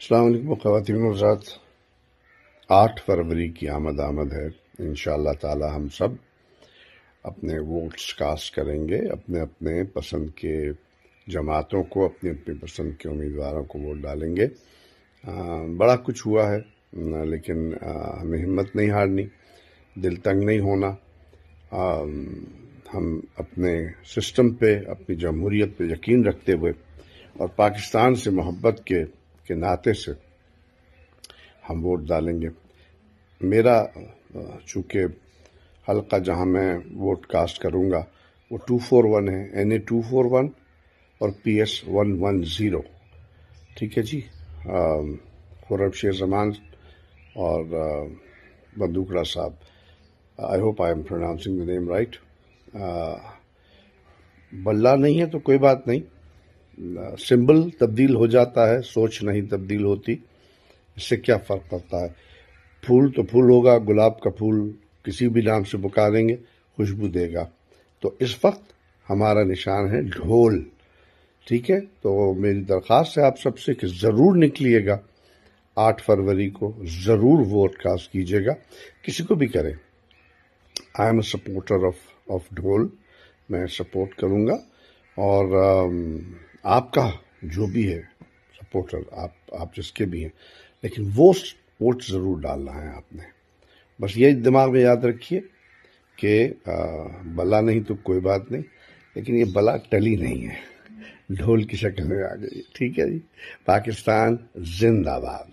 السلام علیکم خواتین و حضرات، 8 فروری کی آمد ہے۔ انشاءاللہ تعالی ہم سب اپنے ووٹس کاسٹ کریں گے، اپنے اپنے پسند کے جماعتوں کو، اپنی اپنی پسند کے امیدواروں کو ووٹ ڈالیں گے۔ بڑا کچھ ہوا ہے، لیکن ہمیں ہمت نہیں ہارنی، دل تنگ نہیں ہونا۔ ہم اپنے سسٹم پہ، اپنی جمہوریت پہ یقین رکھتے ہوئے اور پاکستان سے محبت کے ناطے سے ہم ووٹ ڈالیں گے۔ میرا چونکہ حلقہ جہاں میں ووٹ کاسٹ کروں گا وہ 241 ہے، NA 241 اور PS 110۔ ٹھیک ہے جی، خورم شیر زمان اور بندوکڑا صاحب، I hope I am pronouncing the name right. بلہ نہیں ہے تو کوئی بات نہیں، سمبل تبدیل ہو جاتا ہے، سوچ نہیں تبدیل ہوتی، اس سے کیا فرق پڑتا ہے؟ پھول تو پھول ہوگا، گلاب کا پھول کسی بھی نام سے پکاریں گے خوشبو دے گا۔ تو اس وقت ہمارا نشان ہے ڈھول، ٹھیک ہے؟ تو میری درخواست ہے آپ سب سے کہ ضرور نکلیے گا 8 فروری کو، ضرور ووٹ کاسٹ کیجیے گا، کسی کو بھی کریں۔ I am a supporter of ڈھول، میں سپورٹ کروں گا، اور آپ کا جو بھی ہے سپورٹر، آپ جس کے بھی ہیں، لیکن ووٹ ضرور ڈالنا ہے آپ نے۔ بس یہ دماغ میں یاد رکھیے کہ بلا نہیں تو کوئی بات نہیں، لیکن یہ بلا ٹلی نہیں ہے، ڈھول کی شکل میں آ گئی۔ ٹھیک ہے جی، پاکستان زندہ باد۔